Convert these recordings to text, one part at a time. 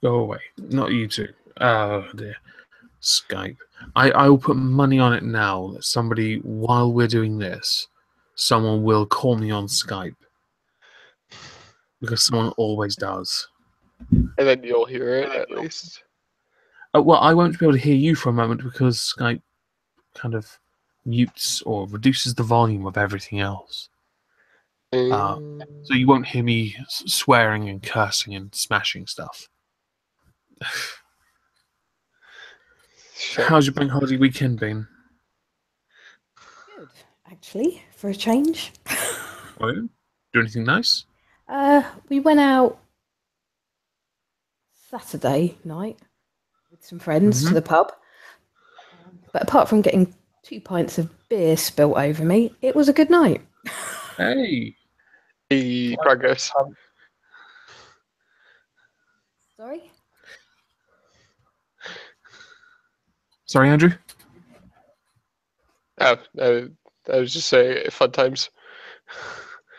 Go away. Not you two. Oh dear. Skype. I will put money on it now that somebody, while we're doing this, someone will call me on Skype. Because someone always does. And then you'll hear it, at least. Well, I won't be able to hear you for a moment because Skype kind of mutes or reduces the volume of everything else. So you won't hear me swearing and cursing and smashing stuff. Sure. How's your bank holiday weekend been? Good, actually, for a change. Oh, yeah? Do anything nice? We went out Saturday night with some friends to the pub. But apart from getting 2 pints of beer spilt over me, it was a good night. Hey. The progress. Sorry? Sorry, Andrew? Oh, I was just saying fun times.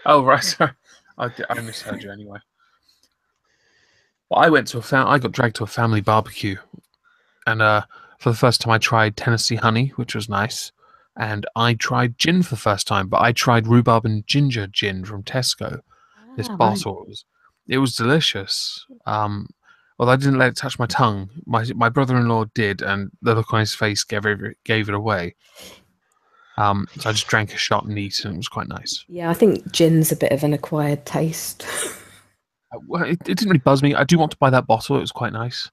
Oh, right. Sorry. I misheard you anyway. Well, I got dragged to a family barbecue. And for the first time, I tried Tennessee honey, which was nice. And I tried gin for the first time, but I tried rhubarb and ginger gin from Tesco. This bottle. It was delicious. Although I didn't let it touch my tongue. My brother-in-law did, and the look on his face gave it away. So I just drank a shot neat, and it was quite nice. Yeah, I think gin's a bit of an acquired taste. Well, it didn't really buzz me. I do want to buy that bottle. It was quite nice.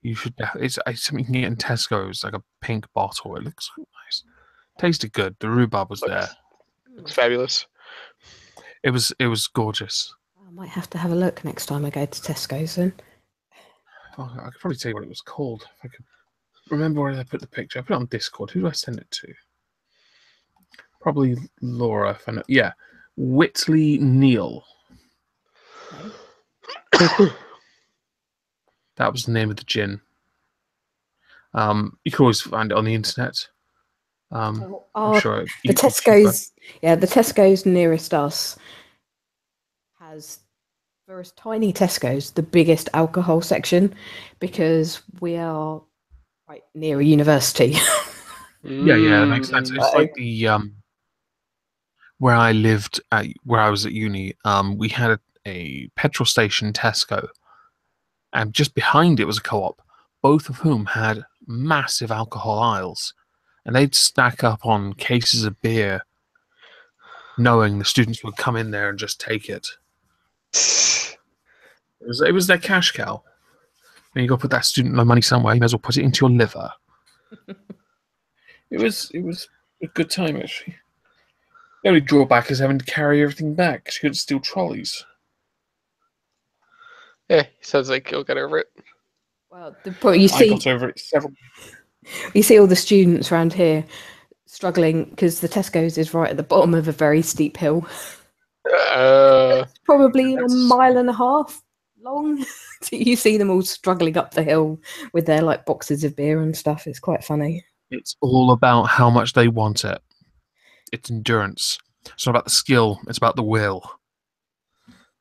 You should. It's something you can get in Tesco. It's like a pink bottle. It looks nice. Tasted good. The rhubarb was there. Looks fabulous. It was gorgeous. I might have to have a look next time I go to Tesco's then. Oh, I could probably tell you what it was called. If I could remember where I put the picture. I put it on Discord. Who do I send it to? Probably Laura. If I know. Yeah, Whitley Neal. That was the name of the gin. You can always find it on the internet. I'm sure the Tesco's, the Tesco's nearest us has, for a tiny Tesco's, the biggest alcohol section because we are right near a university. Yeah, that makes sense. It's like the where I lived where I was at uni. We had a petrol station, Tesco, and just behind it was a co-op, both of whom had massive alcohol aisles, and they'd stack up on cases of beer, knowing the students would come in there and just take it. It was their cash cow. When you got to put that student loan money somewhere, you may as well put it into your liver. It was a good time, actually. The only drawback is having to carry everything back because you couldn't steal trolleys. Yeah, sounds like you'll get over it. Well, you see, I got over it several. You see all the students around here struggling because the Tesco's is right at the bottom of a very steep hill. It's probably a mile and a half long. You see them all struggling up the hill with their boxes of beer and stuff. It's quite funny. It's all about how much they want it. It's endurance. It's not about the skill. It's about the will.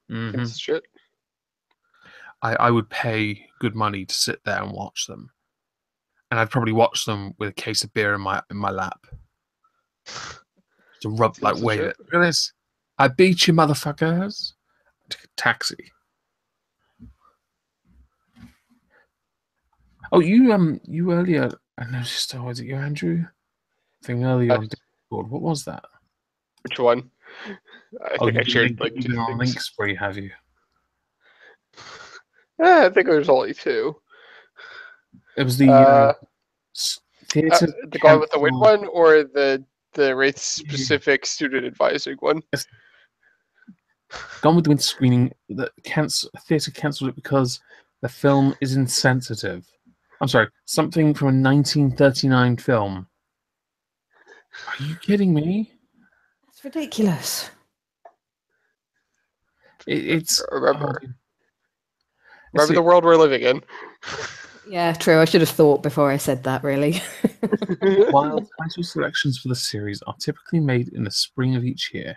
That's shit. I would pay good money to sit there and watch them, and I'd probably watch them with a case of beer in my lap to rub wave it. Look at this! I beat you, motherfuckers! I took a taxi. Oh, you earlier. I noticed. Was it you, Andrew? Thing earlier on Discord. What was that? Which one? I think I shared you've been on a link spree, have you? I think there's only two. It was the theater. The Gone with the Wind one, or the race specific student advising one. Gone with the Wind screening. The theater cancelled it because the film is insensitive. I'm sorry, something from a 1939 film. Are you kidding me? That's ridiculous. It's remember the world we're living in. Yeah, true. I should have thought before I said that, really. While title selections for the series are typically made in the spring of each year,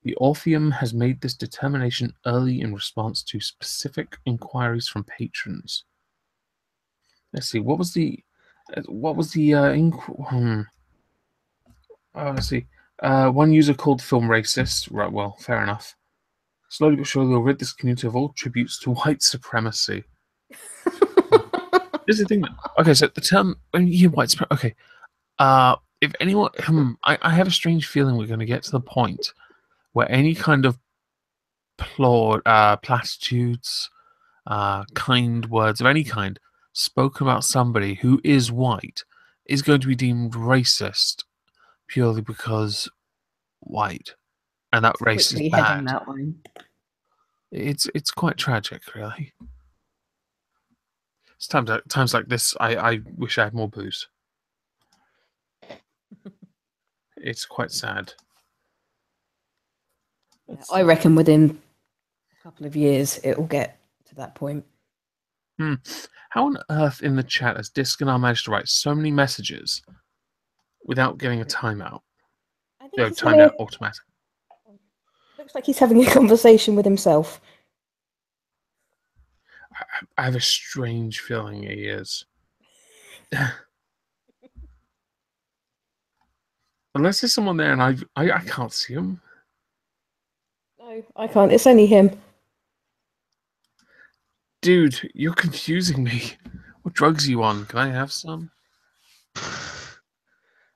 The Orpheum has made this determination early in response to specific inquiries from patrons. Let's see. What was the? Let's see. One user called the film racist. Right. Well, fair enough. Slowly but surely, we'll rid this community of all tributes to white supremacy. Here's the thing. Okay, so the term when you hear white supremacy. Okay. If anyone, I have a strange feeling we're going to get to the point where any kind of platitudes, kind words of any kind spoken about somebody who is white is going to be deemed racist purely because white, and that race is bad. That way. It's quite tragic, really. It's times like this. I wish I had more booze. It's quite sad. Yeah, I reckon within a couple of years it will get to that point. How on earth in the chat has Disconar managed to write so many messages without getting a timeout? I think Timed out automatic. Looks like he's having a conversation with himself. I have a strange feeling he is. Unless there's someone there and I can't see him. No, I can't. It's only him. Dude, you're confusing me. What drugs are you on? Can I have some?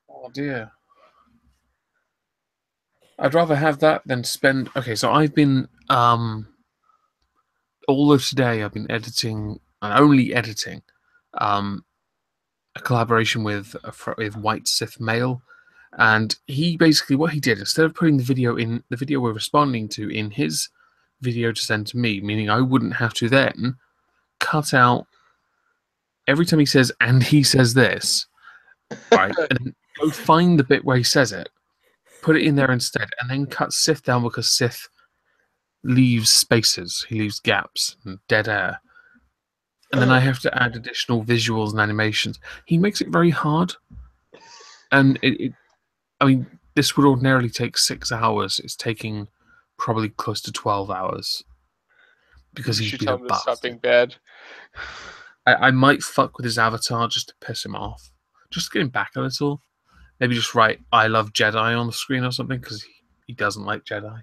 Oh dear. I'd rather have that than spend. Okay, so I've been all of today I've been editing and only editing a collaboration with White Sith Male, and he basically what he did, instead of putting the video we're responding to in his video to send to me, meaning I wouldn't have to then cut out every time he says and he says this, right, and then go find the bit where he says it, put it in there instead, and then cut Sith down because Sith leaves spaces, he leaves gaps and dead air, and then I have to add additional visuals and animations. He makes it very hard, and I mean, this would ordinarily take 6 hours. It's taking probably close to 12 hours because he's been a bastard. Stop being bad. I might fuck with his avatar just to piss him off, just to get him back a little. Maybe just write "I love Jedi" on the screen or something because he doesn't like Jedi.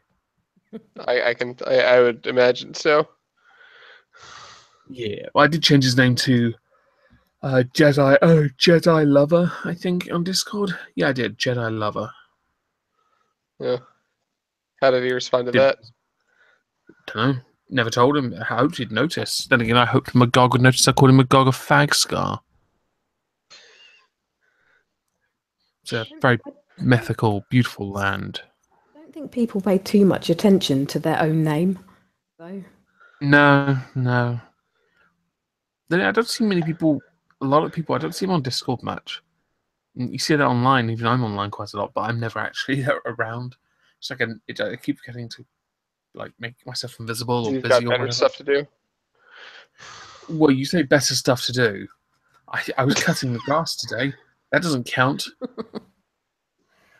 I would imagine so. Yeah, well, I did change his name to Jedi Lover, I think, on Discord. Yeah, I did. Jedi Lover. Yeah. How did he respond to that? Don't know. Never told him. I hoped he'd notice. Then again, I hoped Magog would notice I called him Magog a Fagscar. It's a very mythical, beautiful land. I don't think people pay too much attention to their own name, though. No. I don't see many people. A lot of people. I don't see them on Discord much. You see that online. Even I'm online quite a lot, but I'm never actually around. It's like I keep getting to make myself invisible or You've busy got or better whatever. stuff to do. Well, you say better stuff to do. I was cutting the grass today. That doesn't count.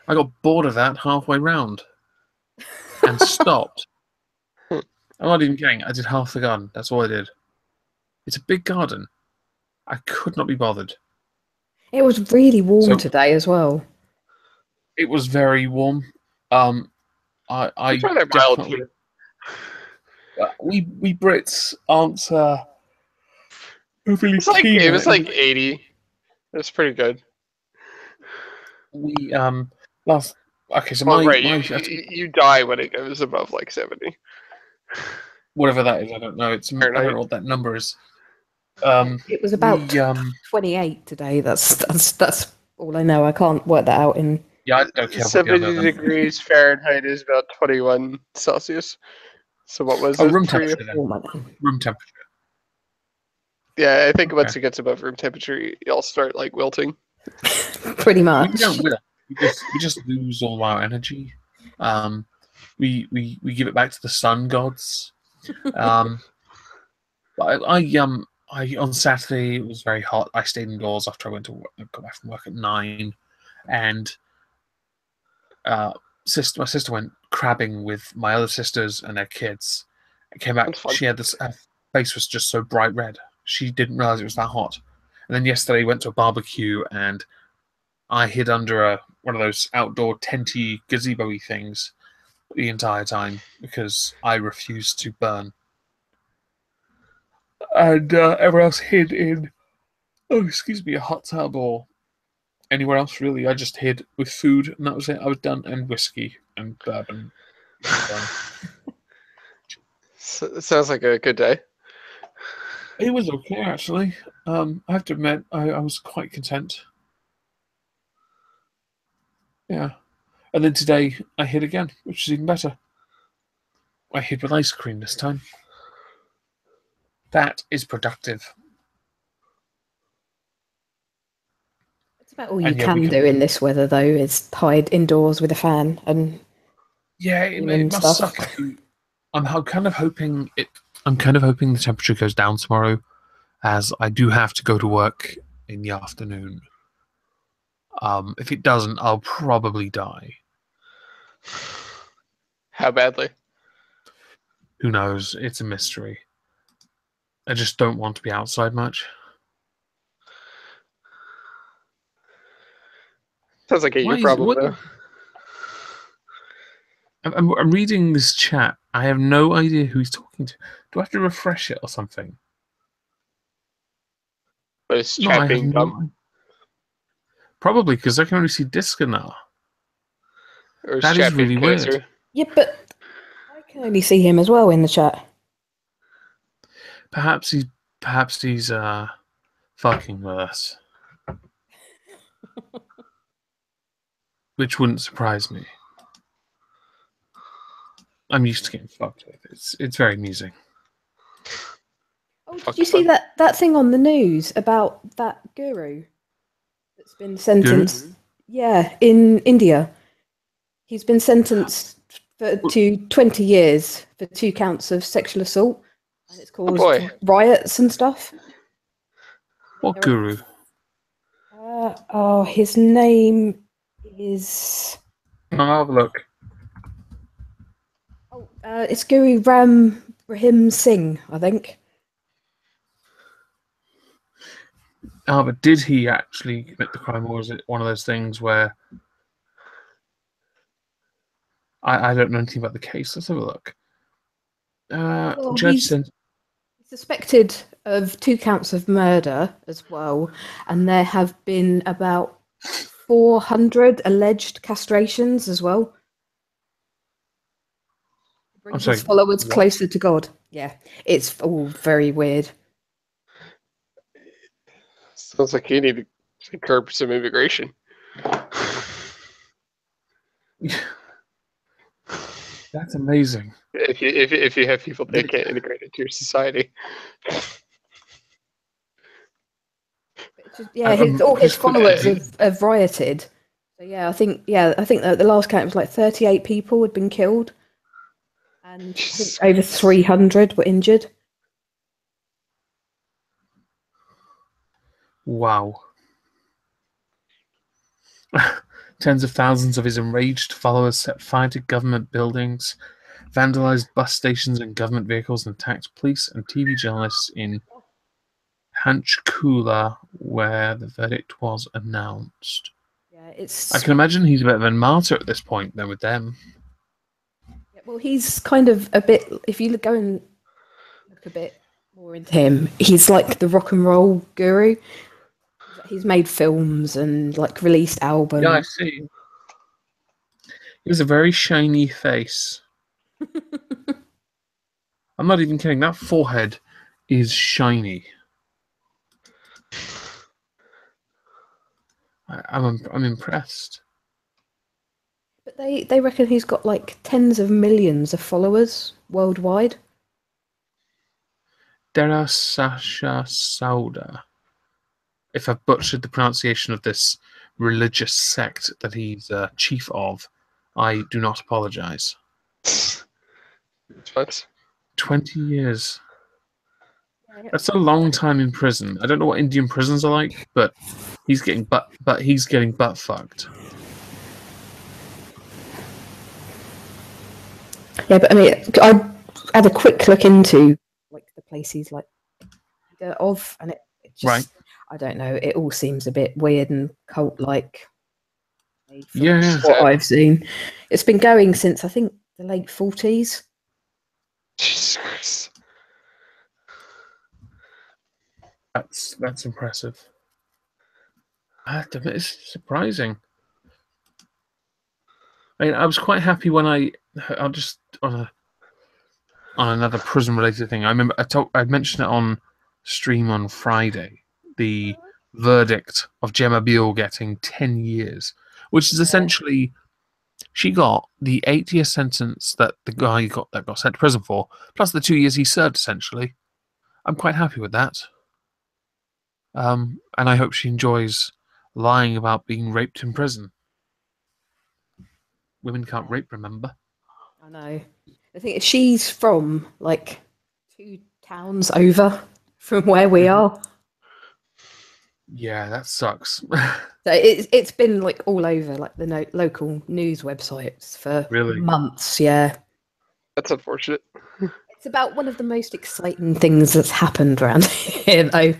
I got bored of that halfway round and stopped. I'm not even kidding. I did half the garden. That's all I did. It's a big garden. I could not be bothered. It was really warm today as well. It was very warm. I definitely. We Brits aren't overly keen. It was like 80. It's pretty good. We last. Okay, so you die when it goes above like 70. Whatever that is, I don't know. I don't know what that number is. It was about 28 today. That's all I know. I can't work that out in. Yeah, I don't care. 70 degrees Fahrenheit is about 21 Celsius. So what was it? Room temperature. Room temperature. Yeah, I think once it gets above room temperature, you'll start wilting. Pretty much. We don't will. We just lose all our energy. We give it back to the sun gods. But I on Saturday it was very hot. I stayed indoors after I got back from work at 9, and my sister went crabbing with my other sisters and their kids. I came back. That's fun. She had this. Her face was just so bright red. She didn't realize it was that hot. And then yesterday we went to a barbecue and I hid under one of those outdoor tenty gazebo-y things the entire time because I refused to burn. And everyone else hid in, a hot tub or anywhere else really. I just hid with food and that was it. I was done, and whiskey and bourbon. So, it sounds like a good day. It was okay actually. I have to admit, I was quite content. Yeah. And then today I hid again, which is even better. I hid with ice cream this time. That is productive. That's about all you can do in this weather, though, is hide indoors with a fan and it must suck. I'm kind of hoping the temperature goes down tomorrow, as I do have to go to work in the afternoon. If it doesn't, I'll probably die. How badly? Who knows? It's a mystery. I just don't want to be outside much. Sounds like your problem, though. I'm reading this chat. I have no idea who he's talking to. Do I have to refresh it or something? But it's chat being dumb. Probably, because I can only see Disco now. That is really weird. Yeah, but I can only see him as well in the chat. Perhaps he's fucking with us. Which wouldn't surprise me. I'm used to getting fucked with. It's very amusing. Oh, did you see that thing on the news about that guru that's been sentenced? Guru? Yeah, in India. He's been sentenced to 20 years for 2 counts of sexual assault. And it's caused riots and stuff. What guru? His name is... I'll have a look. It's Guru Rahim Singh, I think. But did he actually commit the crime, or is it one of those things where I don't know anything about the case? Let's have a look. Judge said he's suspected of 2 counts of murder as well, and there have been about 400 alleged castrations as well. Brings his followers closer to God. Yeah, it's all very weird. Sounds like you need to curb some immigration. That's amazing. If you have people that can't integrate into your society. All his followers have rioted. So I think that the last count was like 38 people had been killed, and I think over 300 were injured. Wow. Tens of thousands of his enraged followers set fire to government buildings, vandalized bus stations and government vehicles, and attacked police and TV journalists in Panchkula, where the verdict was announced. Yeah, I can imagine he's a bit of a martyr at this point, then, with them. Yeah, well, he's kind of a bit... If you go and look a bit more into him, he's like the rock and roll guru. He's made films and released albums. Yeah, I see. He has a very shiny face. I'm not even kidding. That forehead is shiny. I'm impressed. But they reckon he's got tens of millions of followers worldwide. Dera Sasha Sauda. If I've butchered the pronunciation of this religious sect that he's chief of, I do not apologize. What? 20 years. That's a long time in prison. I don't know what Indian prisons are like, but he's getting butt fucked. Yeah, but I mean, I had a quick look into like the places like of, and it just, Right. I don't know, it all seems a bit weird and cult-like. From Yeah. what I've seen, it's been going since I think the late 40s. Jesus Christ. That's impressive. It's surprising. I mean, I was quite happy when I'll just on another prison-related thing. I remember I'd mentioned it on stream on Friday. The verdict of Gemma Beale getting 10 years, which is essentially she got the 8-year sentence that the guy got sent to prison for, plus the 2 years he served. Essentially, I'm quite happy with that. And I hope she enjoys lying about being raped in prison. Women can't rape, remember? I know. I think she's from like 2 towns over from where we are. Yeah, that sucks. So it's been like all over like the local news websites for Really? months. Yeah, That's unfortunate. it's about one of the most exciting things that's happened around here, though.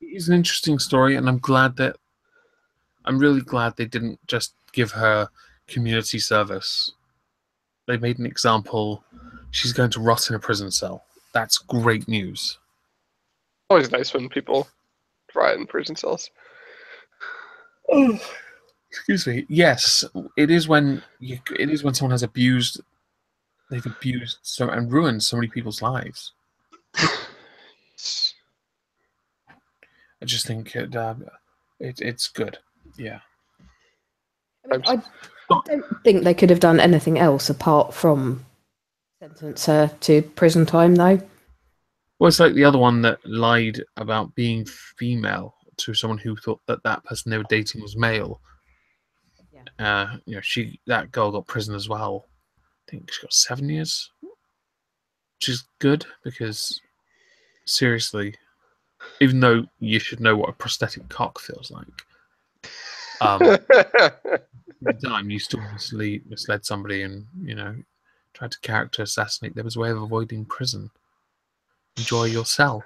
It's an interesting story, and I'm really glad they didn't just give her community service. They made an example. She's going to rot in a prison cell. That's great news. Always nice when people rot in prison cells. Oh, excuse me. Yes, it is when someone has abused. They've abused and ruined so many people's lives. I just think it's good. Yeah. I mean, I don't think they could have done anything else apart from sentence her to prison time, though. Well, it's like the other one that lied about being female to someone who thought that person they were dating was male. Yeah. That girl got prison as well. I think she got 7 years, which is good because seriously, even though you should know what a prosthetic cock feels like, at the time you still misled somebody and tried to character assassinate them as a way of avoiding prison. Enjoy your cell.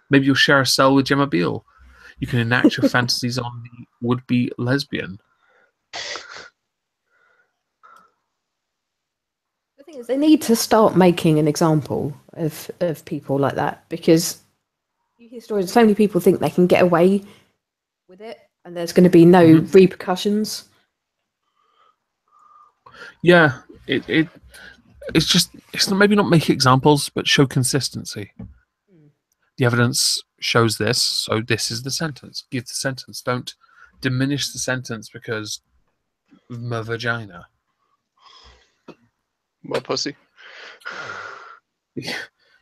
Maybe you'll share a cell with Gemma Beale. You can enact your fantasies on the would-be lesbian. The thing is, they need to start making an example of people like that, because you hear stories. So many people think they can get away with it, and there's going to be no repercussions. Yeah, it's maybe not make examples, but show consistency. The evidence shows this, so this is the sentence. Give the sentence. Don't diminish the sentence because of my vagina. My pussy. You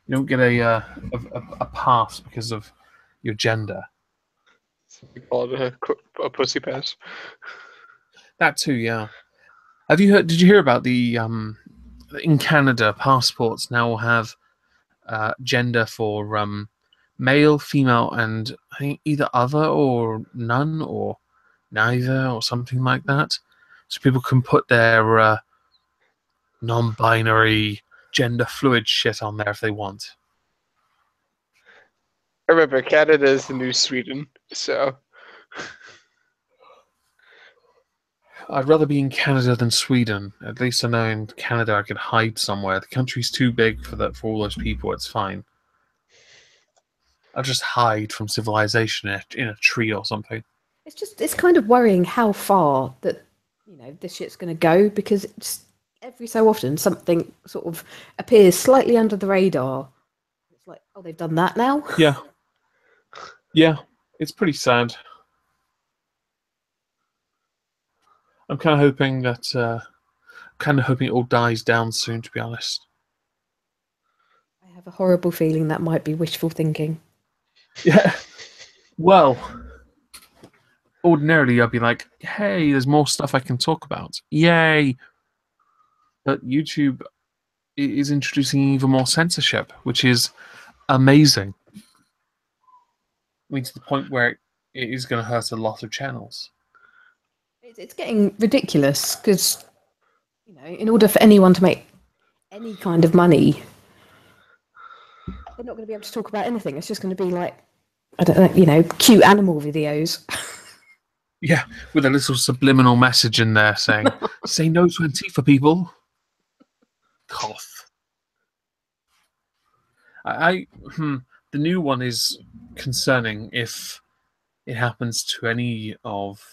don't get a pass because of your gender. We call it a pussy pass. That too, yeah. Have you heard? Did you hear about the in Canada, passports now have gender for male, female, and I think either other or none or neither or something like that. So people can put their non-binary, gender fluid shit on there if they want. I remember Canada is the new Sweden, so I'd rather be in Canada than Sweden. At least I know in Canada I could hide somewhere. The country's too big for all those people. It's fine. I'll just hide from civilization in a tree or something. It's kind of worrying how far that this shit's going to go, because it's every so often something sort of appears slightly under the radar. It's like, oh, they've done that now. Yeah, it's pretty sad. I'm kind of hoping it all dies down soon, to be honest. I have a horrible feeling that might be wishful thinking. Yeah. Well, ordinarily I'd be like, hey, there's more stuff I can talk about. Yay! But YouTube is introducing even more censorship, which is amazing. I mean, to the point where it is going to hurt a lot of channels. It's getting ridiculous because, in order for anyone to make any kind of money, they're not going to be able to talk about anything. It's just going to be like, I don't know, cute animal videos. Yeah, with a little subliminal message in there saying, say no to Antifa, people. Cough. The new one is concerning if it happens to any of,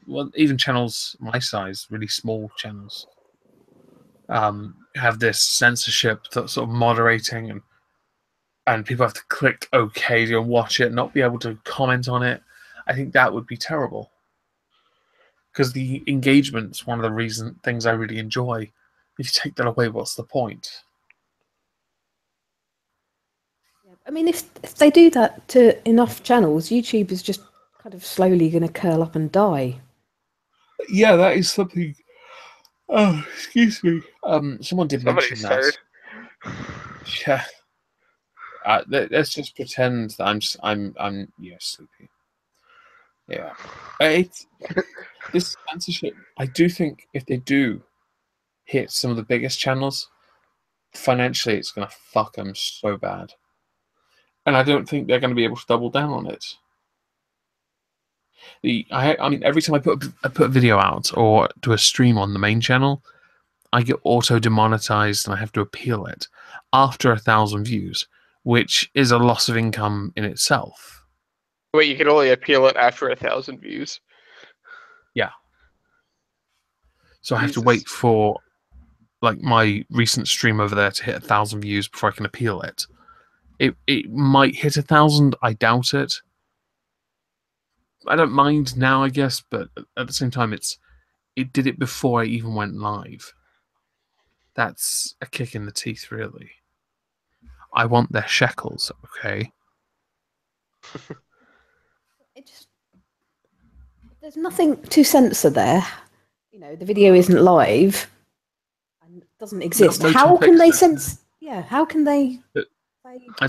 well, even channels my size, really small channels, have this censorship that sort of moderating, and people have to click OK to watch it, not be able to comment on it. I think that would be terrible. Because the engagement's one of the things I really enjoy. If you take that away, what's the point? I mean, if they do that to enough channels, YouTube is just kind of slowly going to curl up and die. Yeah, that is something. Oh, excuse me. Someone did mention that. Yeah. Let's just pretend that I'm sleepy. Yeah. This censorship, I do think if they do hit some of the biggest channels, financially it's going to fuck them so bad. And I don't think they're going to be able to double down on it. I mean, every time I put a video out or do a stream on the main channel, I get auto demonetized and I have to appeal it after 1,000 views, which is a loss of income in itself. Wait, you can only appeal it after 1,000 views? Yeah. So I have to wait for like my recent stream over there to hit 1,000 views before I can appeal it. It might hit 1,000. I doubt it. I don't mind now, I guess, but at the same time, it did it before I even went live. That's a kick in the teeth, really. I want their shekels, okay? There's nothing to censor there. The video isn't live and doesn't exist. No how can they censor? Yeah, how can they? I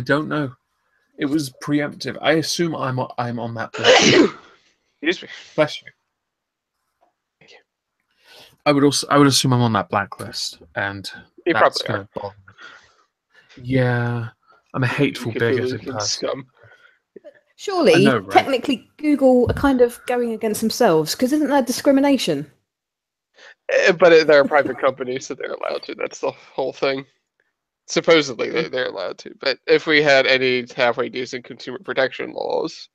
don't know. It was preemptive. I assume I'm on that blacklist. Excuse me. Bless you. I would assume I'm on that blacklist, and that's going to bother me. Yeah, I'm a hateful, bigoted person. Surely, right? Technically, Google are kind of going against themselves because isn't that discrimination? But they're a private company, so they're allowed to. That's the whole thing. Supposedly, they're allowed to. But if we had any halfway decent consumer protection laws,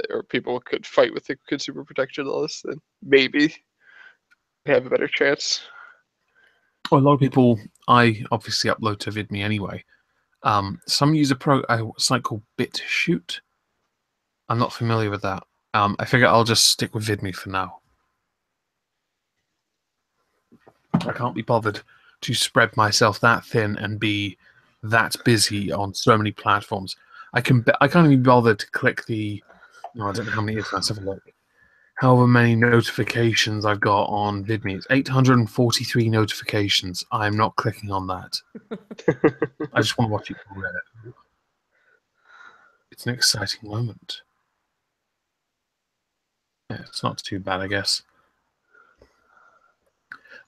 or people could fight with the consumer protection laws, then maybe we have a better chance. Well, a lot of people, I obviously upload to VidMe anyway. Some use a site called BitShoot. I'm not familiar with that. I figure I'll just stick with VidMe for now. I can't be bothered to spread myself that thin and be that busy on so many platforms. I can't even be bothered to click the. No, I don't know how many it is. Let's have a look. However many notifications I've got on VidMe. It's 843 notifications. I'm not clicking on that. I just want to watch it all read. It's an exciting moment. Yeah, it's not too bad, I guess.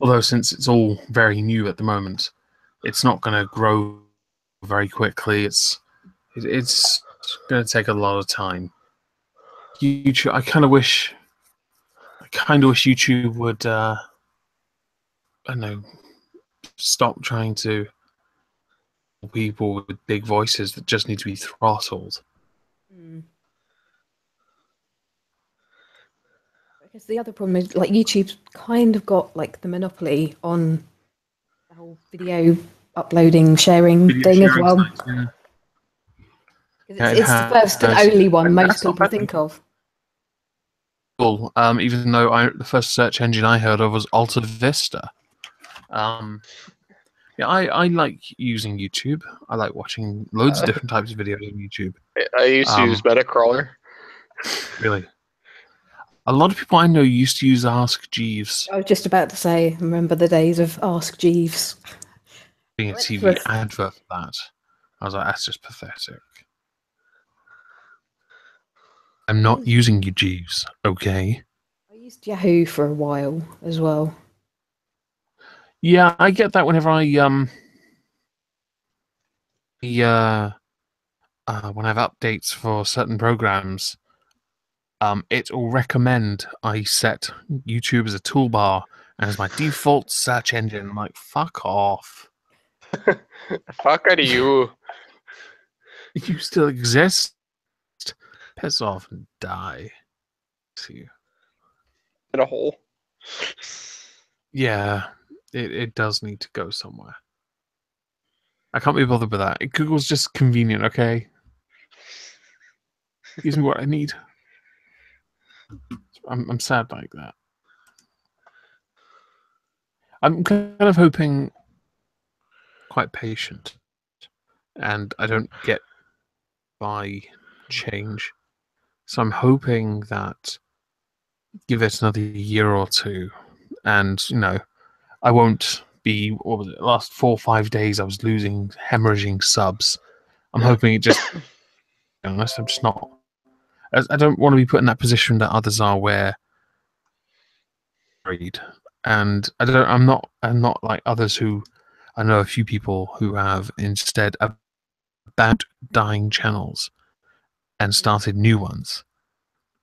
Although, since it's all very new at the moment, it's not going to grow very quickly. It's going to take a lot of time. YouTube. I kind of wish YouTube would. I don't know. Stop trying to people with big voices that just need to be throttled. Because the other problem is, like, YouTube's kind of got like the monopoly on the whole video uploading, sharing thing as well. Sites, yeah. It's the first and only one most people think of. Cool. Even though the first search engine I heard of was Alta Vista. Yeah, I like using YouTube. I like watching loads of different types of videos on YouTube. I used to use Metacrawler. Really? A lot of people I know used to use Ask Jeeves. I was just about to say, remember the days of Ask Jeeves. Being a TV advert for that. I was like, that's just pathetic. I'm not using you, Jeeves, okay? I used Yahoo for a while as well. Yeah, I get that whenever I when I have updates for certain programs, it will recommend I set YouTube as a toolbar and as my default search engine. I'm like, fuck off. Fuck out of you. If you still exist, piss off and die. See you. In a hole. Yeah, it does need to go somewhere. I can't be bothered with that. Google's just convenient, okay? Gives me what I need. I'm sad like that. I'm kind of hoping, quite patient, and I don't get by change. So I'm hoping that give it another year or two, and I won't be. What was it? Last 4 or 5 days, I was losing, hemorrhaging subs. I'm hoping it just. Honest, I'm just not. I don't want to be put in that position that others are, where and I'm not like others who I know a few people who have instead about dying channels and started new ones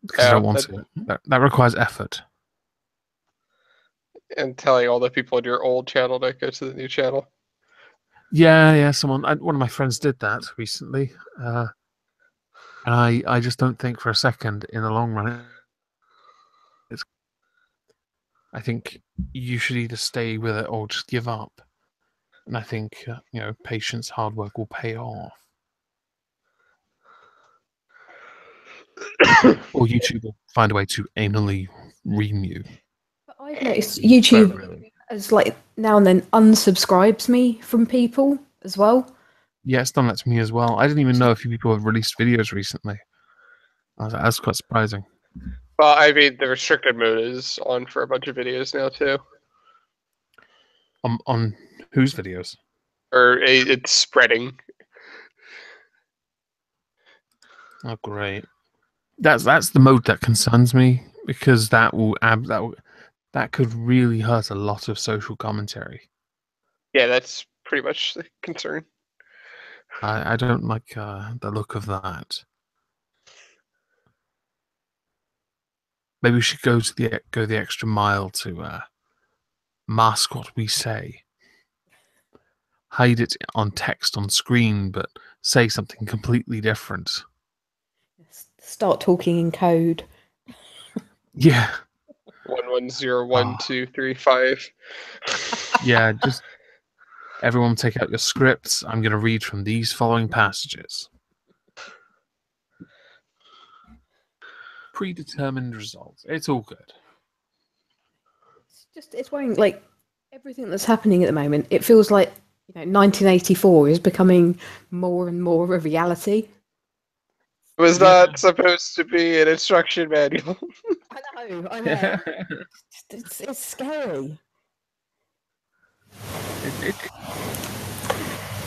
because I don't want to. That requires effort. And telling all the people in your old channel to go to the new channel. Yeah. One of my friends did that recently, and I just don't think for a second in the long run. I think you should either stay with it or just give up. And I think patience, hard work will pay off. Or YouTube will find a way to anally ream you. But I've noticed YouTube as like now and then unsubscribes me from people as well. Yeah, it's done that to me as well. I didn't even know a few people have released videos recently. That's quite surprising. Well, I mean, the restricted mode is on for a bunch of videos now too. On whose videos? Or it's spreading. Oh, great. That's the mode that concerns me, because that could really hurt a lot of social commentary. Yeah, that's pretty much the concern. I don't like the look of that. Maybe we should go the extra mile to mask what we say. Hide it on text on screen, but say something completely different. Start talking in code. Yeah. 11012355. Yeah, just everyone take out your scripts. I'm going to read from these following passages. Predetermined results. It's all good. It's worrying. Like everything that's happening at the moment, it feels like 1984 is becoming more and more a reality. It was not supposed to be an instruction manual. I know. It's scary.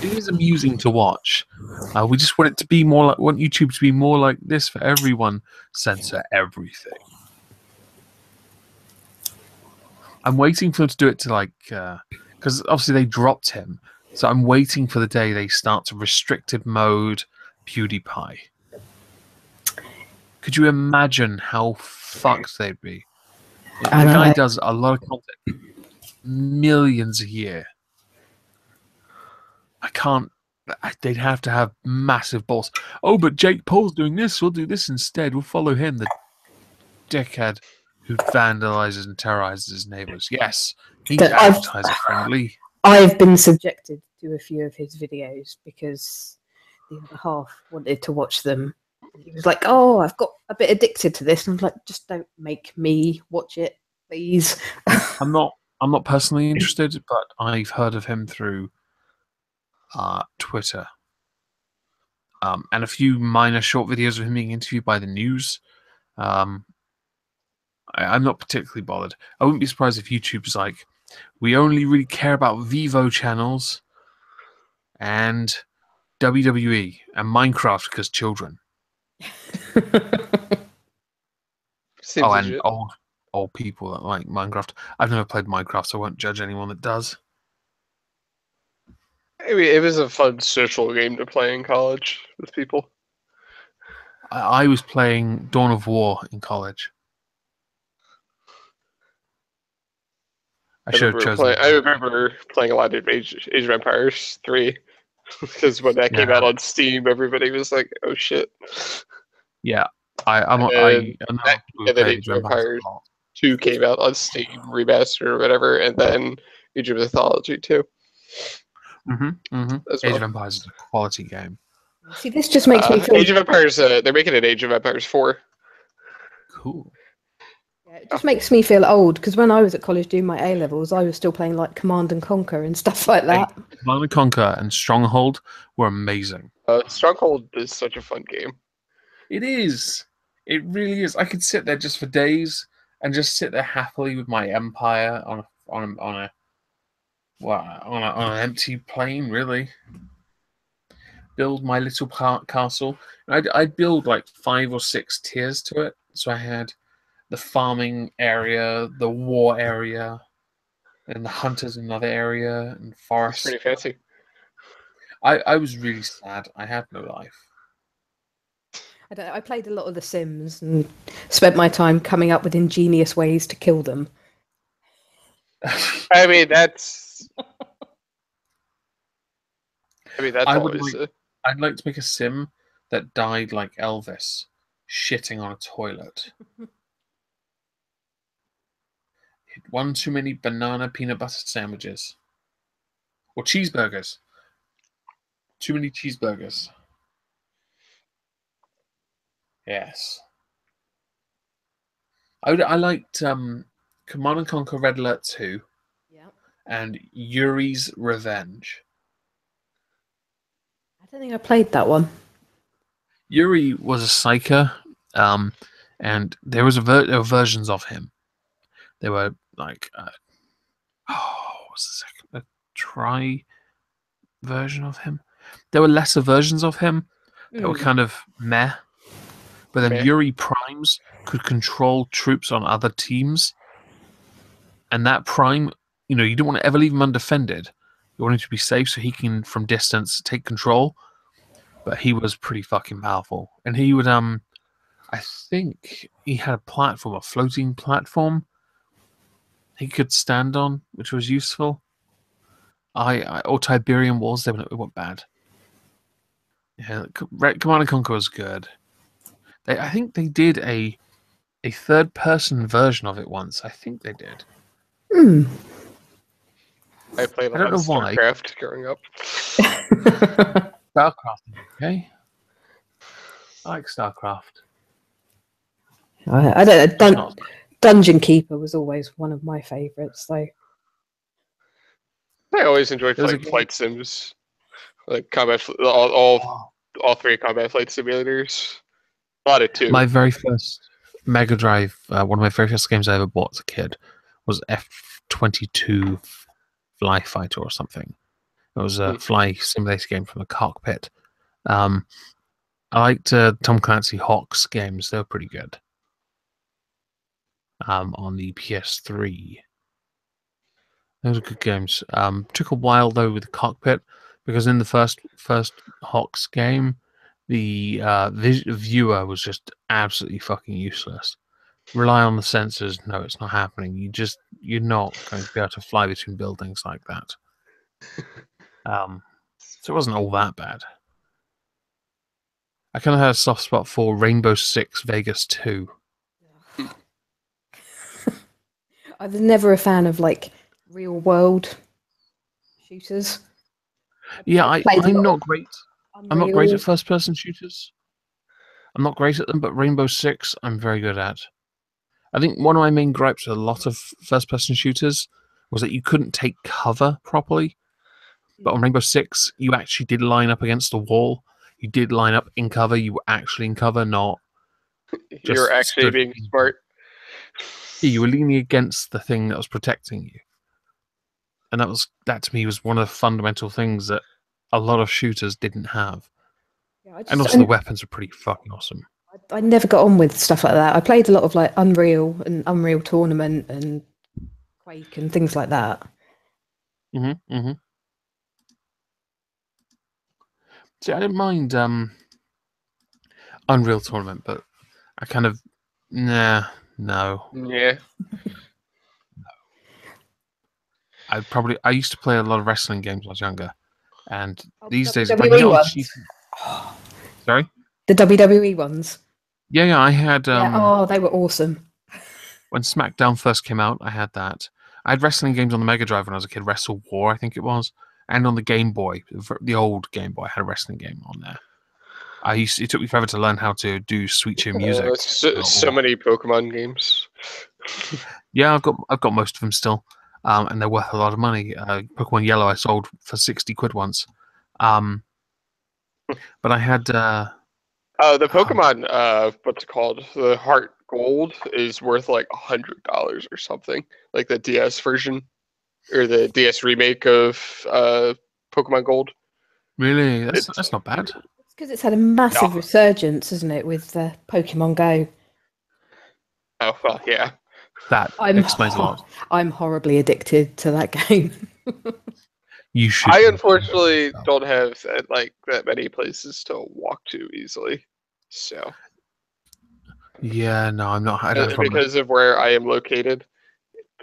It is amusing to watch. We just want it to be more like, want YouTube to be more like this for everyone. Censor everything. I'm waiting for them to do it to because obviously they dropped him, so I'm waiting for the day they start to restricted mode PewDiePie. Could you imagine how fucked they'd be? The guy does a lot of content, millions a year. I can't. They'd have to have massive balls. Oh, but Jake Paul's doing this. We'll do this instead. We'll follow him, the dickhead who vandalizes and terrorizes his neighbors. Yes, he's advertiser friendly. I've been subjected to a few of his videos because the other half wanted to watch them. He was like, "Oh, I've got a bit addicted to this," and I was like, "Just don't make me watch it, please." I'm not personally interested, but I've heard of him through Twitter, and a few minor short videos of him being interviewed by the news. I'm not particularly bothered. I wouldn't be surprised if YouTube's like, we only really care about Vivo channels and WWE and Minecraft because children. Seems legit. And old people that like Minecraft. I've never played Minecraft, so I won't judge anyone that does. I mean, it was a fun social game to play in college with people. I was playing Dawn of War in college. I should have chosen. I remember playing a lot of Age of Empires 3 because when that came out on Steam, everybody was like, "Oh shit!" Yeah, I know and then Age of Empires 2 came out on Steam remastered or whatever, and then Age of Mythology 2. Age of Empires is a quality game. See, this just makes me feel. Age of Empires. They're making an Age of Empires 4. Cool. Yeah, it just makes me feel old because when I was at college doing my A levels, I was still playing like Command and Conquer and stuff like that. Hey, Command and Conquer and Stronghold were amazing. Stronghold is such a fun game. It is. It really is. I could sit there just for days and just sit there happily with my empire on an empty plain, really. Build my little castle. I'd build like 5 or 6 tiers to it. So I had the farming area, the war area, and the hunters in another area, and forest. It's pretty fancy. I was really sad. I had no life. I played a lot of The Sims and spent my time coming up with ingenious ways to kill them. I mean, that's always. I'd like to make a sim that died like Elvis, shitting on a toilet. One too many banana peanut butter sandwiches. Or cheeseburgers. Too many cheeseburgers. Yes. I liked Command and Conquer Red Alert 2. Yeah. And Yuri's Revenge. I don't think I played that one. Yuri was a psyker, and there were versions of him. They were like, what's the second? A try version of him. There were lesser versions of him that were kind of meh. But then Yuri Primes could control troops on other teams. And that Prime, you don't want to ever leave him undefended. You want him to be safe so he can, from distance, take control. But he was pretty fucking powerful. And he would, I think he had a platform, a floating platform he could stand on, which was useful. Or Tiberian Wars, they went bad. Yeah, Command and Conquer was good. I think they did a third-person version of it once. I think they did. I played a lot of StarCraft growing up. StarCraft, okay. I like StarCraft. I don't know. Dungeon Keeper was always one of my favourites, though. I always enjoyed playing flight sims, like combat, all 3 combat flight simulators. A lot of 2. My very first Mega Drive, one of my very first games I ever bought as a kid, was F-22 Fly Fighter or something. It was a fly simulator game from the cockpit. I liked Tom Clancy Hawks games. They were pretty good. On the PS3. Those are good games. Took a while though with the cockpit because in the first Hawks game, the viewer was just absolutely fucking useless. Rely on the sensors. No, it's not happening. You're not going to be able to fly between buildings like that. So it wasn't all that bad. I kind of had a soft spot for Rainbow Six Vegas 2. I was never a fan of like real world shooters. Yeah, I'm not great. I'm not great at first person shooters. I'm not great at them, but Rainbow Six I'm very good at. I think one of my main gripes with a lot of first person shooters was that you couldn't take cover properly. But on Rainbow Six, you actually did line up against the wall. You did line up in cover. You were actually in cover, not you were actually being smart. Yeah, you were leaning against the thing that was protecting you. And that to me was one of the fundamental things that a lot of shooters didn't have. Yeah, and also the weapons are pretty fucking awesome. I never got on with stuff like that. I played a lot of like Unreal and Unreal Tournament and Quake and things like that. See, I didn't mind Unreal Tournament, but I kind of no. Yeah. I used to play a lot of wrestling games when I was younger, and these days, if I can WWE get all ones. cheap. Sorry. The WWE ones. Yeah, I had. They were awesome. When SmackDown first came out, I had that. I had wrestling games on the Mega Drive when I was a kid. Wrestle War, I think it was, and on the Game Boy, the old Game Boy, I had a wrestling game on there. It took me forever to learn how to do Sweet Chin music. So many Pokemon games. Yeah, I've got most of them still, and they're worth a lot of money. Pokemon Yellow I sold for 60 quid once, but I had. The Pokemon, what's it called? The Heart Gold is worth like $100 or something. Like the DS version or the DS remake of Pokemon Gold. Really, that's not bad. It's because it's had a massive resurgence, isn't it, with Pokemon Go? Oh well, yeah. That explains a lot. I'm horribly addicted to that game. You should. I unfortunately don't have like that many places to walk to easily, so. Yeah, no, I'm not. I don't because of where I am located,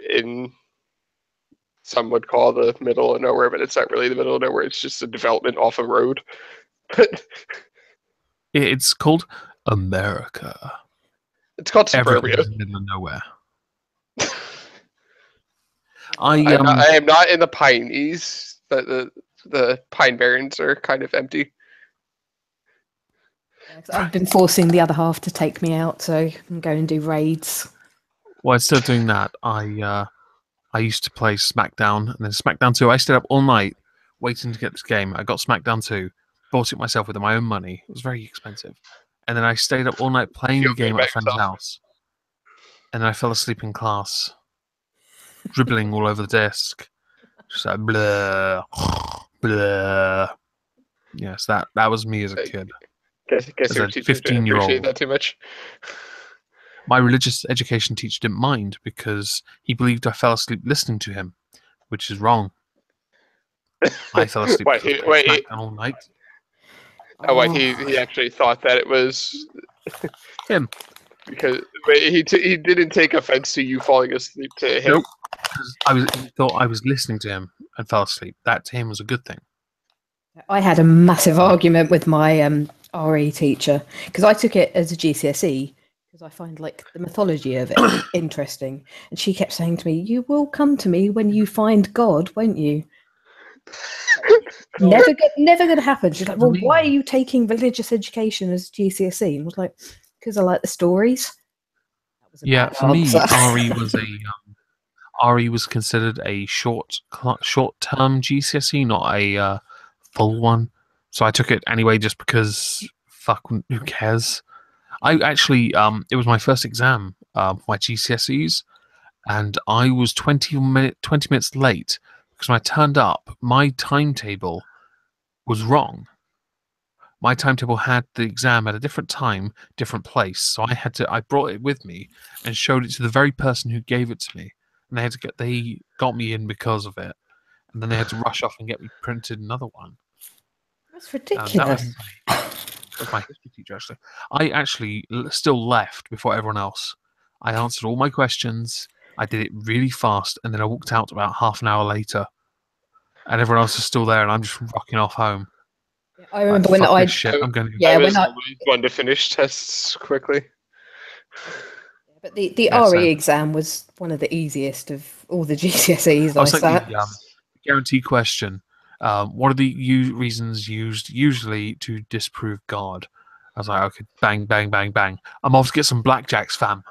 in some would call the middle of nowhere, but it's not really the middle of nowhere. It's just a development off a road. But it's called America. It's called suburbia. Everything's in the middle of nowhere. I am not in the Pineys, but the Pine Barrens are kind of empty. I've been forcing the other half to take me out, so I'm going and do raids. Well, instead of doing that, I used to play SmackDown, and then SmackDown 2. I stayed up all night waiting to get this game. I got SmackDown 2, bought it myself with my own money. It was very expensive. And then I stayed up all night playing the game at a friend's house. And then I fell asleep in class, dribbling all over the desk. Just like, blah, blah. Yes, that was me as a kid. Guess your teacher didn't appreciate that too much. My religious education teacher didn't mind because he believed I fell asleep listening to him, which is wrong. I fell asleep all night. Oh, he actually thought that it was him. Because he didn't take offense to you falling asleep to him. Nope. He thought I was listening to him and fell asleep. That to him was a good thing. I had a massive argument with my RE teacher because I took it as a GCSE because I find like the mythology of it interesting, and she kept saying to me, "You will come to me when you find God, won't you?" Never going to happen. She's like, "Well, why are you taking religious education as GCSE?" And I was like, "Because I like the stories." Yeah, for me, RE was considered a short-term GCSE, not a full one. So I took it anyway, just because who cares? I actually, it was my first exam for my GCSEs, and I was 20 minutes late because when I turned up, my timetable was wrong. My timetable had the exam at a different time, different place, so I brought it with me and showed it to the very person who gave it to me, and they got me in because of it, and then they had to rush off and get me printed another one. That's ridiculous. That was my history teacher, actually. I actually still left before everyone else. I answered all my questions. I did it really fast, and then I walked out about half an hour later, and everyone else is still there, and I'm just rocking off home. I remember when I'm going to. I was always one to finish tests quickly. But the RE exam was one of the easiest of all the GCSEs I sat. The guarantee question. What are the reasons used usually to disprove God? I was like, okay, bang, bang, bang, bang. I'm off to get some blackjacks, fam.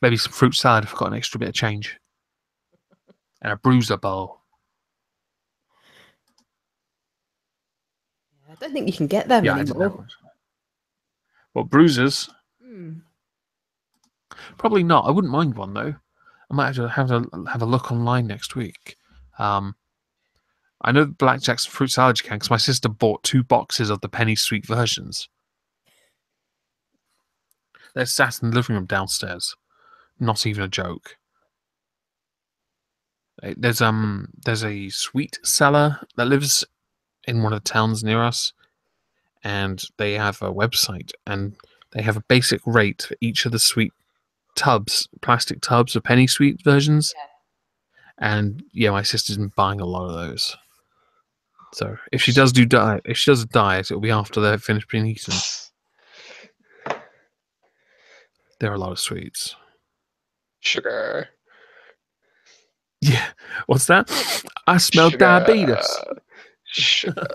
Maybe some fruit salad if I've got an extra bit of change. And a bruiser bowl. I don't think you can get them anymore. What, bruisers? Probably not. I wouldn't mind one though. I might have to have a look online next week. I know blackjack's a fruit salad you can because my sister bought 2 boxes of the penny sweet versions. They're sat in the living room downstairs. Not even a joke. There's a sweet seller that lives in one of the towns near us, and they have a website, and they have a basic rate for each of the sweet tubs, plastic tubs of penny sweet versions. Yeah. And yeah, my sister's been buying a lot of those. So if she does a diet, it'll be after they're finished being eaten. There are a lot of sweets. Sugar. Yeah. What's that? I smell Sugar. diabetes. Sugar.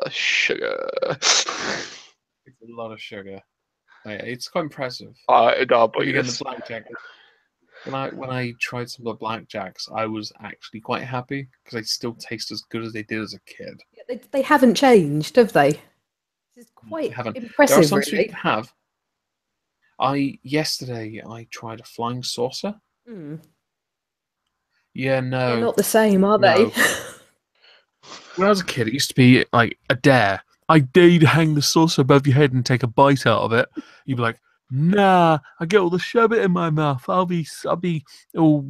Sugar. It's a lot of sugar. It's quite impressive. Again, The blackjack. When I tried some of the blackjacks, I was actually quite happy because they still taste as good as they did as a kid. Yeah, they haven't changed, have they? It's quite impressive, there are some really. sweets that have. Yesterday I tried a flying saucer. Mm. Yeah, no. They're not the same, are they? When I was a kid, it used to be like a dare. I dare you to hang the saucer above your head and take a bite out of it. You'd be like, nah, I get all the sherbet in my mouth. I'll be all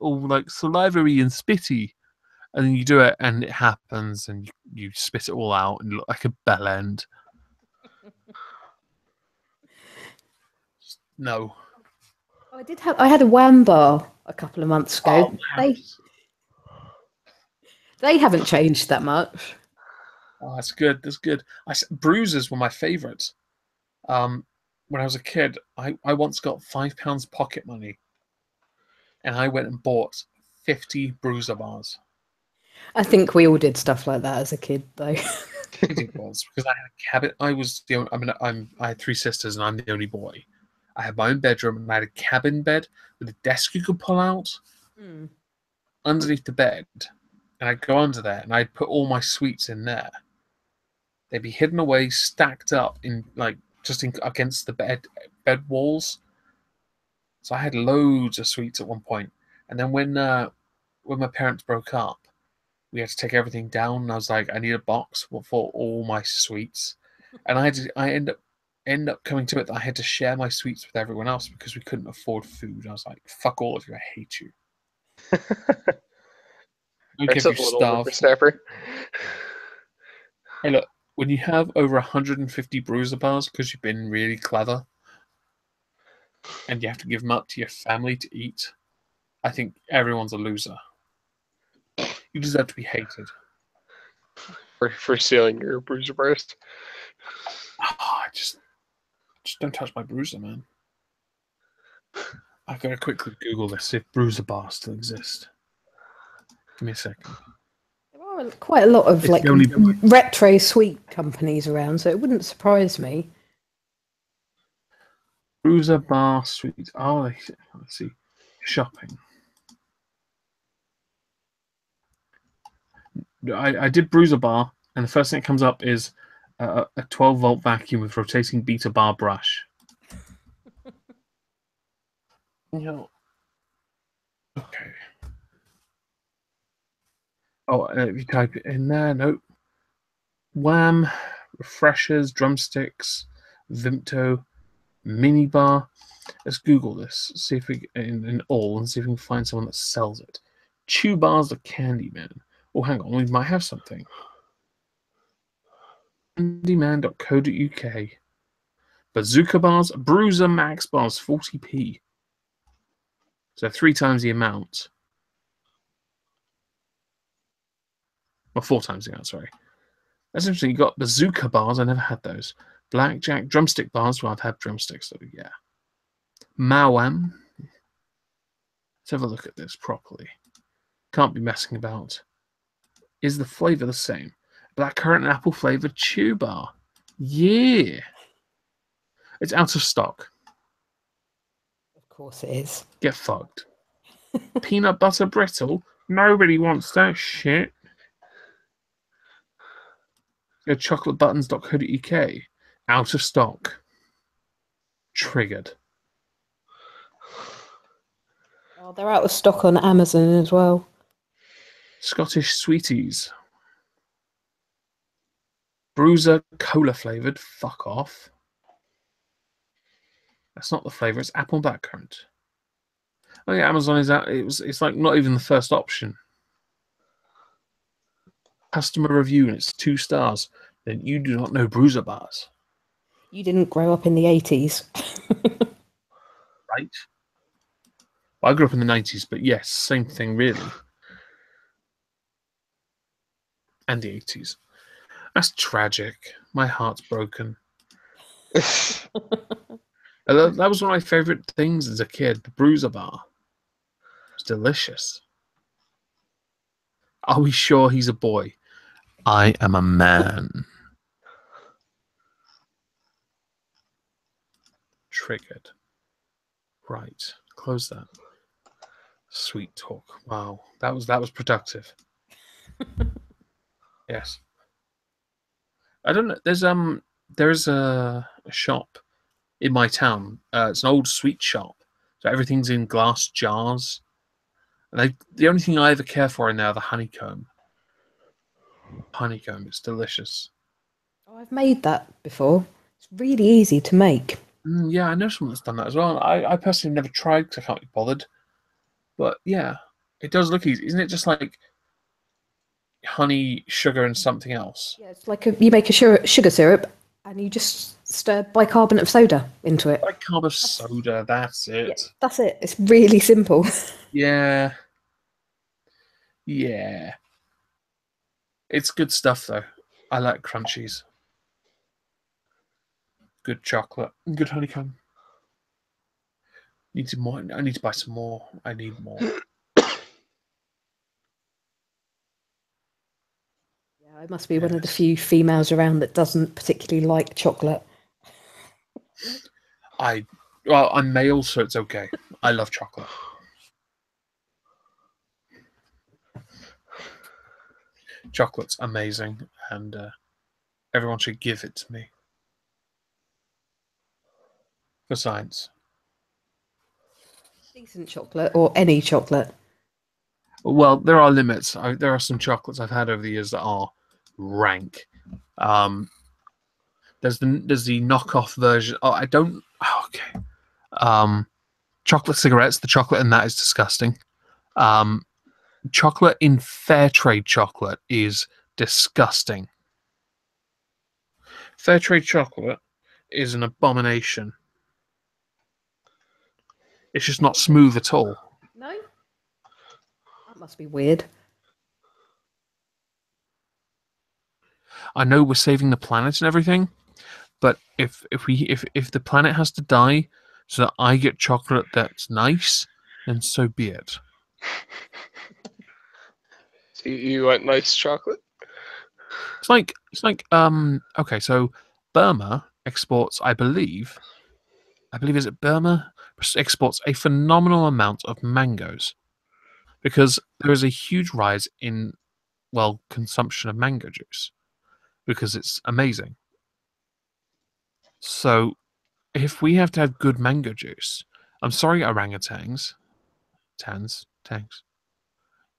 like salivary and spitty. And then you do it and it happens and you spit it all out and look like a bell end. No. I had a Wham bar a couple of months ago. They haven't changed that much. Oh, that's good. That's good. Bruisers were my favourites. When I was a kid, I once got £5 pocket money, and I went and bought 50 bruiser bars. I think we all did stuff like that as a kid, though. It was because I had a cabin. I had 3 sisters, and I'm the only boy. I had my own bedroom, and I had a cabin bed with a desk you could pull out underneath the bed. And I'd go under there, and I'd put all my sweets in there. They'd be hidden away, stacked up against the bed walls. So I had loads of sweets at one point. And then when my parents broke up, we had to take everything down. And I was like, I need a box for all my sweets. And I end up coming to it that I had to share my sweets with everyone else because we couldn't afford food. I was like, fuck all of you, I hate you. That's a little whippersnapper. Hey, look, when you have over 150 bruiser bars because you've been really clever and you have to give them up to your family to eat, I think everyone's a loser. You deserve to be hated. For stealing your bruiser bars? Oh, just don't touch my bruiser, man. I've got to quickly Google this, if bruiser bars still exist. Give me a second. There are quite a lot of retro sweet companies around, so it wouldn't surprise me. Bruiser bar sweets. Oh, let's see. Shopping. I did bruiser bar, and the first thing that comes up is a 12-volt vacuum with rotating beta bar brush. Okay. Oh, if you type it in there, nope. Wham, refreshers, drumsticks, Vimto, minibar. Let's Google this. See if we and see if we can find someone that sells it. Chew bars of Candyman. Oh, hang on, we might have something. Candyman.co.uk. Bazooka bars, Bruiser Max bars, 40p. So 3 times the amount. Well, 4 times the amount, sorry. That's interesting. You got bazooka bars. I never had those. Blackjack drumstick bars. Well, I've had drumsticks, though, yeah. Mawam. Let's have a look at this properly. Can't be messing about. Is the flavour the same? Blackcurrant and apple flavoured chew bar. Yeah. It's out of stock. Of course it is. Get fucked. Peanut butter brittle. Nobody wants that shit. Go chocolatebuttons.co.uk. Out of stock. Triggered. Oh, they're out of stock on Amazon as well. Scottish Sweeties. Bruiser cola flavored. Fuck off. That's not the flavor. It's apple blackcurrant. Oh yeah, Amazon is out. It's like not even the first option. Customer review and it's 2 stars. Then you do not know Bruiser bars. You didn't grow up in the 80s. Right? Well, I grew up in the 90s, but yes, same thing really. And the 80s. That's tragic. My heart's broken. That was one of my favourite things as a kid, the Bruiser bar. It's delicious. Are we sure he's a boy? I am a man. Triggered. Right. Close that. Sweet talk. Wow. That was productive. Yes. I don't know. There's a shop in my town. It's an old sweet shop. So everything's in glass jars. And the only thing I ever care for in there are the honeycomb. Honeycomb, it's delicious. Oh, I've made that before. It's really easy to make. Yeah, I know someone that's done that as well. I personally never tried because I can't be bothered. But yeah, it does look easy. Isn't it just like honey, sugar, and something else? Yeah, it's like you make a sugar syrup and you just stir bicarbonate of soda into it. Bicarbonate of soda, that's it. Yeah, that's it. It's really simple. Yeah. Yeah. It's good stuff, though. I like crunchies. Good chocolate. Good honeycomb. I need to buy some more. I need more. Yeah, I must be one of the few females around that doesn't particularly like chocolate. I'm male, so it's okay. I love chocolate. Chocolate's amazing, and everyone should give it to me. For science. Decent chocolate, or any chocolate? Well, there are limits. There are some chocolates I've had over the years that are rank. There's the knockoff version. Oh, I don't. Oh, okay. Chocolate cigarettes. The chocolate in that is disgusting. Chocolate in fair trade chocolate is disgusting. Fair trade chocolate is an abomination. It's just not smooth at all. No? That must be weird. I know we're saving the planet and everything, but if the planet has to die so that I get chocolate that's nice, then so be it. So you want nice chocolate? It's like okay, so Burma exports, I believe is it Burma exports a phenomenal amount of mangoes because there is a huge rise in consumption of mango juice because it's amazing. So if we have to have good mango juice, I'm sorry, orangutans, tangs,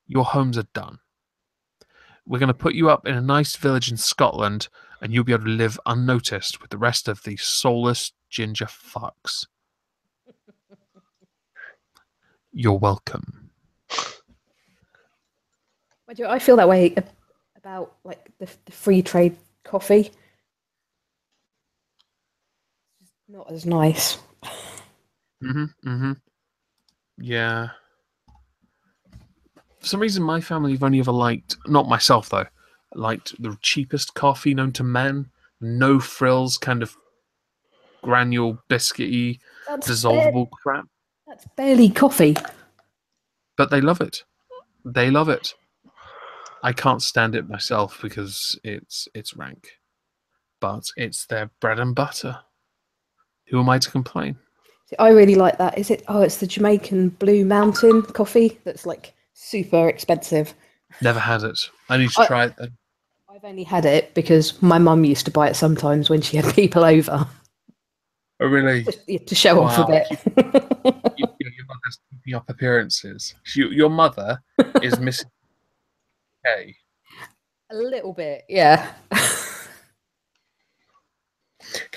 your homes are done. We're going to put you up in a nice village in Scotland, and you'll be able to live unnoticed with the rest of the soulless ginger fucks. You're welcome. I feel that way about like the free trade coffee. It's not as nice. Yeah. For some reason, my family have only ever liked, not myself though, liked the cheapest coffee known to men. No frills, kind of granule, biscuity, dissolvable crap. That's barely coffee. But they love it. They love it. I can't stand it myself because it's rank. But it's their bread and butter. Who am I to complain? I really like that. Is it? Oh, it's the Jamaican Blue Mountain coffee that's like super expensive. Never had it. I need to try it then. I've only had it because my mum used to buy it sometimes when she had people over. Oh, really? To show off a bit. Your mother's keeping up appearances. Your mother is Mrs. K. A little bit, yeah.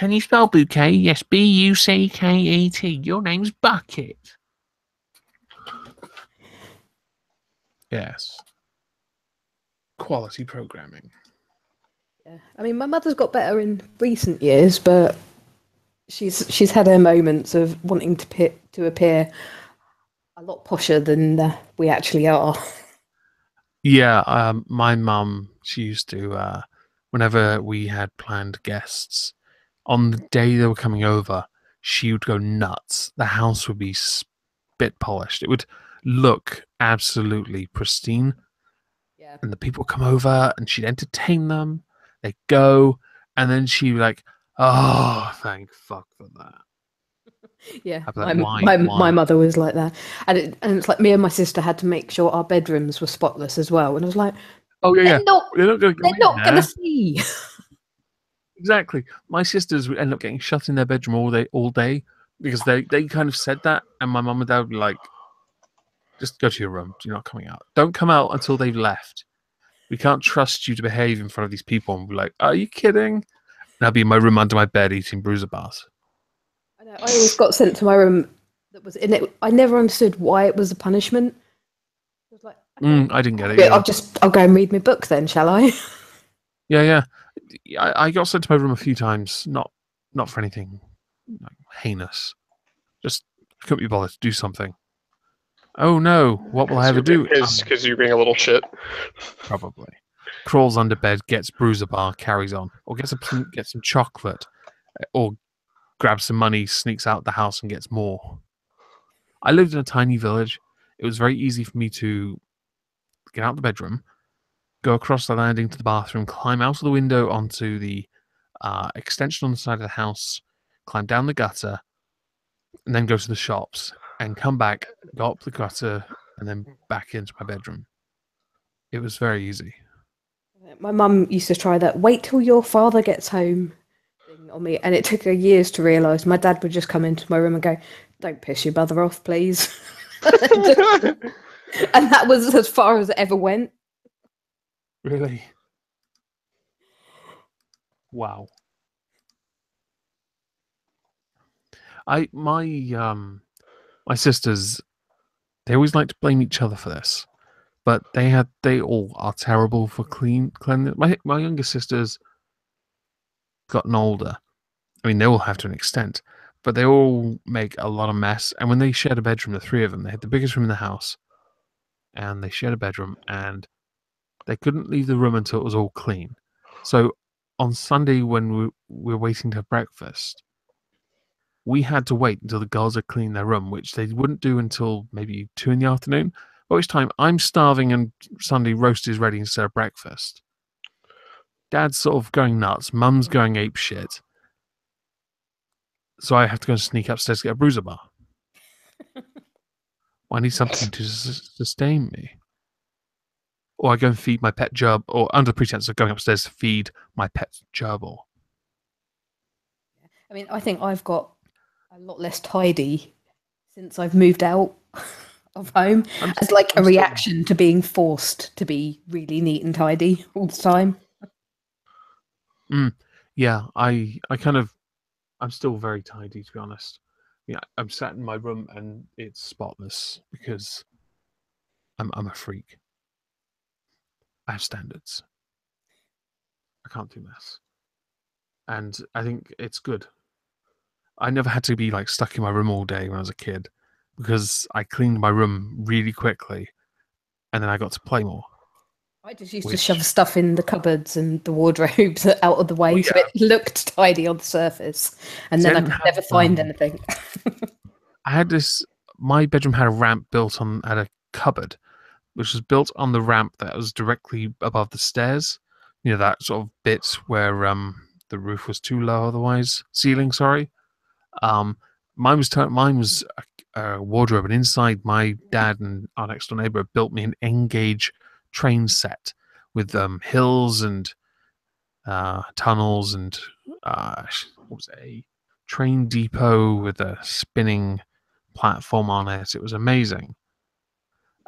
Can you spell bouquet? Yes, Bucket. Your name's Bucket. Yes. Quality programming. Yeah. I mean, my mother's got better in recent years, but she's had her moments of wanting to appear a lot posher than we actually are. Yeah, my mum, she used to, whenever we had planned guests, on the day they were coming over, she would go nuts. The house would be spit polished. It would look absolutely pristine. Yeah. And the people would come over and she'd entertain them. They'd go, and then she'd be like, oh, thank fuck for that. Yeah, I'd be like, my mother was like that, and it's like me and my sister had to make sure our bedrooms were spotless as well. And I was like, oh yeah, they're not gonna see. Exactly. My sisters would end up getting shut in their bedroom all day because they kind of said that, and my mum and dad would be like, just go to your room. You're not coming out. Don't come out until they've left. We can't trust you to behave in front of these people. And we're like, are you kidding? And I'll be in my room under my bed eating bruiser bars. I know. I always got sent to my room that was in it. I never understood why it was a punishment. I was like, okay, I didn't get it. I'll go and read my book then, shall I? Yeah. I got sent to my room a few times, not for anything heinous. Just couldn't be bothered to do something. Oh no, what will I ever do? Because you're being a little shit. Probably. Crawls under bed, gets bruiser bar, carries on. Or gets some chocolate. Or grabs some money, sneaks out the house and gets more. I lived in a tiny village. It was very easy for me to get out of the bedroom, go across the landing to the bathroom, climb out of the window onto the extension on the side of the house, climb down the gutter, and then go to the shops and come back, go up the gutter, and then back into my bedroom. It was very easy. My mum used to try that. Wait till your father gets home thing on me, and it took her years to realise. My dad would just come into my room and go, "Don't piss your mother off, please." And that was as far as it ever went. Really? Wow. My sisters, they always like to blame each other for this, but they all are terrible for cleanliness. My younger sisters gotten older. I mean, they all have to an extent, but they all make a lot of mess. And when they shared a bedroom, the three of them, they had the biggest room in the house, and they shared a bedroom, and they couldn't leave the room until it was all clean. So on Sunday, when we were waiting to have breakfast, we had to wait until the girls had cleaned their room, which they wouldn't do until maybe 2 in the afternoon. By which time I'm starving and Sunday roast is ready instead of breakfast. Dad's sort of going nuts. Mum's going ape shit. So I have to go and sneak upstairs to get a bruiser bar. I need something to sustain me. Or I go and feed my pet gerbil, or under the pretense of going upstairs to feed my pet gerbil. I mean, I think I've got a lot less tidy since I've moved out of home as like a reaction to being forced to be really neat and tidy all the time. Yeah, I'm still very tidy, to be honest. Yeah, I'm sat in my room and it's spotless because I'm a freak. I have standards. I can't do mess. And I think it's good. I never had to be like stuck in my room all day when I was a kid because I cleaned my room really quickly and then I got to play more. I just used to shove stuff in the cupboards and the wardrobes out of the way so it looked tidy on the surface, and then I could never find anything. I had my bedroom had a ramp had a cupboard, which was built on the ramp that was directly above the stairs. You know, that sort of bit where the roof was too low otherwise. Ceiling, sorry. Mine was a wardrobe, and inside my dad and our next door neighbor built me an N-gauge train set with hills and tunnels and what was it, a train depot with a spinning platform on it. It was amazing.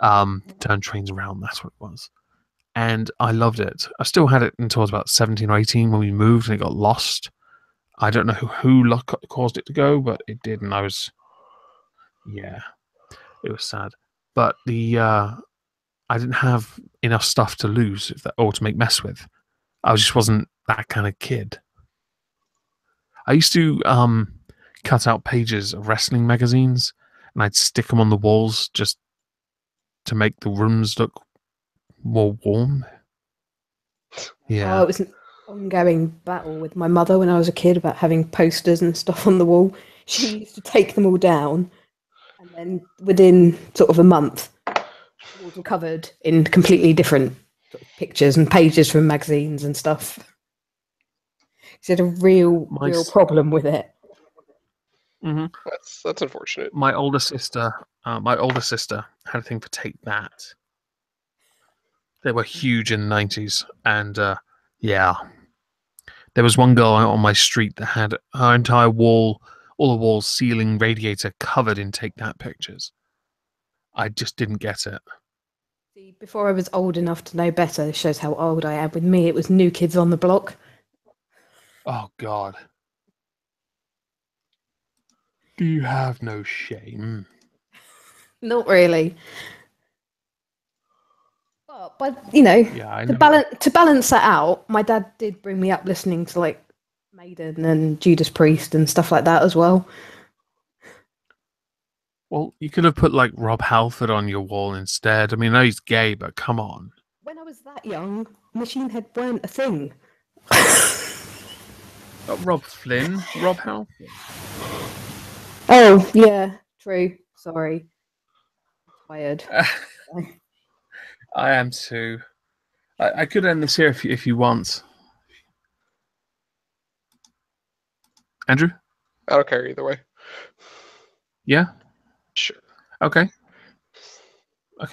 Turn trains around, that's what it was. And I loved it. I still had it until I was about 17 or 18 when we moved and it got lost. I don't know who caused it to go, but it did, and yeah, it was sad. But I didn't have enough stuff to lose or to make mess with. I just wasn't that kind of kid. I used to cut out pages of wrestling magazines, and I'd stick them on the walls just to make the rooms look more warm. Yeah. Oh, it was an ongoing battle with my mother when I was a kid about having posters and stuff on the wall. She used to take them all down, and then within sort of a month, the walls were covered in completely different sort of pictures and pages from magazines and stuff. She had a real problem with it. Mm-hmm. That's unfortunate. My older sister had a thing for Take That. They were huge in the 90s, and yeah, there was one girl on my street that had her entire wall, all the walls, ceiling, radiator covered in Take That pictures. I just didn't get it. See, before I was old enough to know better, this shows how old I am. With me, it was New Kids on the Block. Oh, God. Do you have no shame? Not really. But you know, yeah, to balance that out, my dad did bring me up listening to like Maiden and Judas Priest and stuff like that as well. Well, you could have put like Rob Halford on your wall instead. I mean, I know he's gay, but come on. When I was that young, Machine Head weren't a thing. Rob Flynn? Rob Halford? Oh, yeah, true. Sorry. I'm tired. I am too. I could end this here if you want. Andrew? I don't care either way. Yeah? Sure. Okay.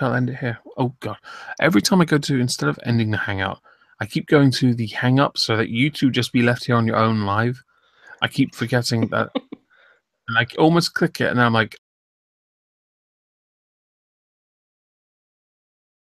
I'll end it here. Oh, God. Every time I go to, instead of ending the Hangout, I keep going to the Hang Up so that you two just be left here on your own live. I keep forgetting that. And I almost click it, and then I'm like,